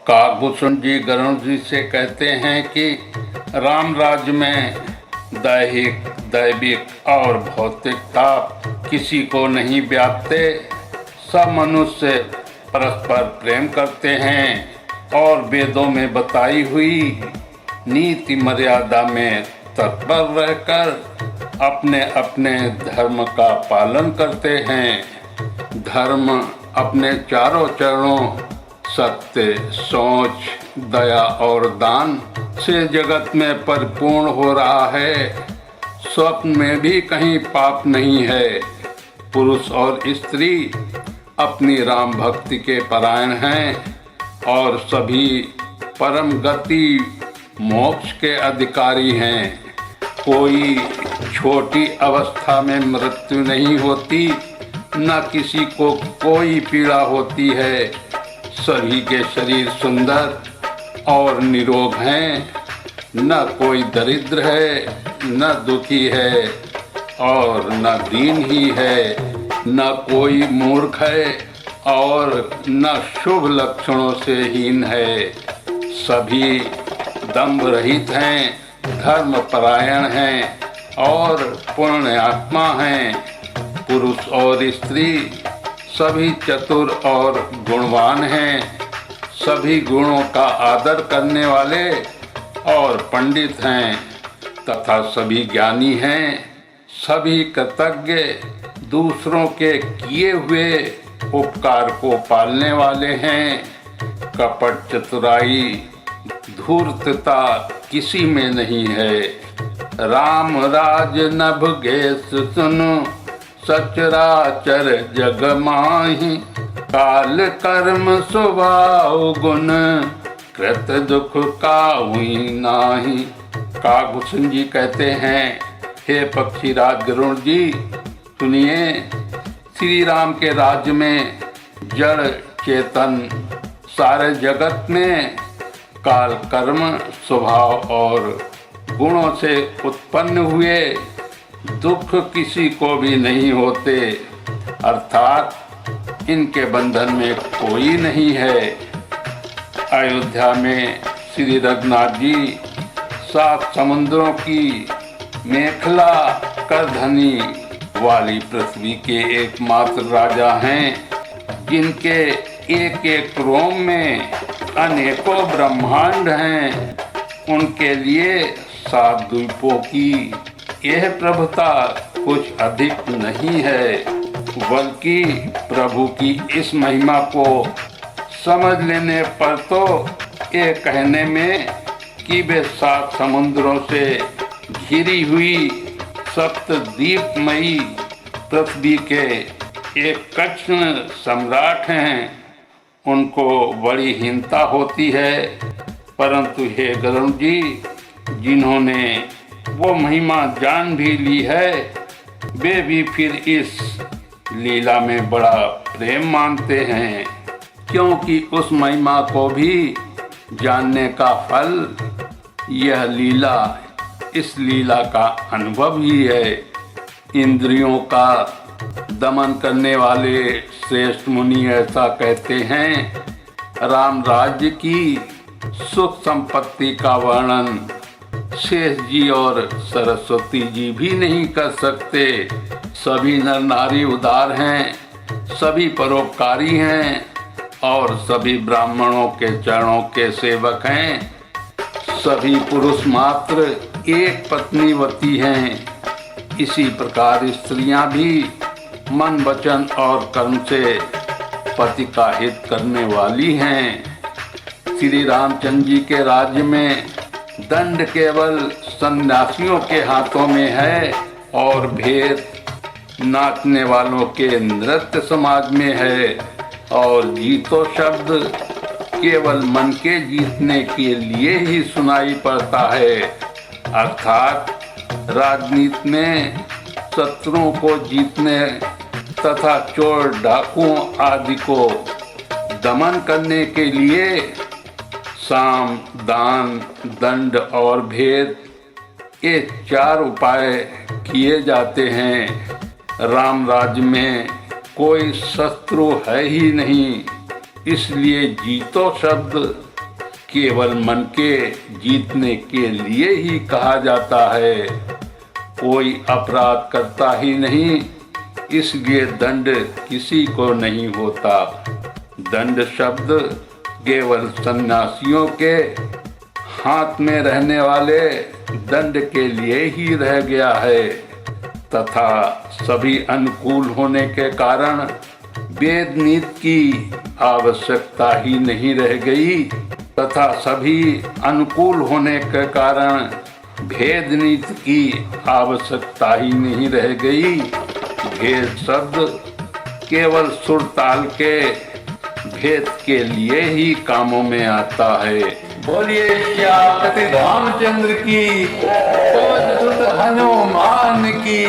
काकभूषण जी गरुड़ जी से कहते हैं कि राम राज्य में दैहिक, दैविक और भौतिक ताप किसी को नहीं व्यापते। सब मनुष्य परस्पर प्रेम करते हैं और वेदों में बताई हुई नीति मर्यादा में तत्पर रहकर अपने अपने धर्म का पालन करते हैं। धर्म अपने चारों चरणों सत्य, सोच, दया और दान से जगत में परिपूर्ण हो रहा है। स्वप्न में भी कहीं पाप नहीं है। पुरुष और स्त्री अपनी राम भक्ति के परायण हैं और सभी परम गति मोक्ष के अधिकारी हैं। कोई छोटी अवस्था में मृत्यु नहीं होती, न किसी को कोई पीड़ा होती है। सभी के शरीर सुंदर और निरोग हैं। न कोई दरिद्र है, न दुखी है और न दीन ही है। न कोई मूर्ख है और न शुभ लक्षणों से हीन है। सभी दंभ रहित हैं, धर्म परायण हैं और पुण्य आत्मा हैं। पुरुष और स्त्री सभी चतुर और गुणवान हैं। सभी गुणों का आदर करने वाले और पंडित हैं तथा सभी ज्ञानी हैं। सभी कृतज्ञ, दूसरों के किए हुए उपकार को पालने वाले हैं। कपट, चतुराई, धूर्तता किसी में नहीं है। राम राज नभ गेस सुनु, सचराचर जग माहि। काल कर्म स्वभाव गुण, कृत दुख काहुई नाही। काकभूषण जी कहते हैं, हे पक्षीराज गरुड़ जी, सुनिए, श्री राम के राज्य में जड़ चेतन सारे जगत में काल, कर्म, स्वभाव और गुणों से उत्पन्न हुए दुख किसी को भी नहीं होते, अर्थात इनके बंधन में कोई नहीं है। अयोध्या में श्री रघुनाथ जी 7 समुद्रों की मेखला कर धनी वाली पृथ्वी के एकमात्र राजा हैं, जिनके एक एक रोम में अनेकों ब्रह्मांड हैं। उनके लिए 7 द्वीपों की यह प्रभुता कुछ अधिक नहीं है, बल्कि प्रभु की इस महिमा को समझ लेने पर तो ये कहने में कि वे 7 समुद्रों से घिरी हुई सप्तद्वीपमयी पृथ्वी के एक कृष्ण सम्राट हैं, उनको बड़ी हीनता होती है। परंतु हे गरुड़ जी, जिन्होंने वो महिमा जान भी ली है, वे भी फिर इस लीला में बड़ा प्रेम मानते हैं, क्योंकि उस महिमा को भी जानने का फल यह लीला, इस लीला का अनुभव ही है। इंद्रियों का दमन करने वाले श्रेष्ठ मुनि ऐसा कहते हैं, राम राज्य की सुख संपत्ति का वर्णन शेष जी और सरस्वती जी भी नहीं कर सकते। सभी नर नारी उदार हैं, सभी परोपकारी हैं और सभी ब्राह्मणों के चरणों के सेवक हैं। सभी पुरुष मात्र एक पत्नीवती हैं। इसी प्रकार स्त्रियां भी मन, वचन और कर्म से पति का हित करने वाली हैं। श्री रामचंद्र जी के राज्य में दंड केवल सन्यासियों के हाथों में है और भेद नाचने वालों के नृत्य समाज में है, और जीतो शब्द केवल मन के जीतने के लिए ही सुनाई पड़ता है। अर्थात राजनीति में शत्रुओं को जीतने तथा चोर, डाकुओं आदि को दमन करने के लिए साम, दान, दंड और भेद, ये 4 उपाय किए जाते हैं। राम राज्य में कोई शत्रु है ही नहीं, इसलिए जीतो शब्द केवल मन के जीतने के लिए ही कहा जाता है। कोई अपराध करता ही नहीं, इसलिए दंड किसी को नहीं होता। दंड शब्द केवल सन्यासियों के हाथ में रहने वाले दंड के लिए ही रह गया है तथा सभी अनुकूल होने के कारण वेद नीति की आवश्यकता ही नहीं रह गई तथा सभी अनुकूल होने के कारण भेद नीति की आवश्यकता ही नहीं रह गई। भेद शब्द केवल सुर ताल के भेद के लिए ही कामों में आता है। बोलिए श्री रामचंद्र की, हनुमान की।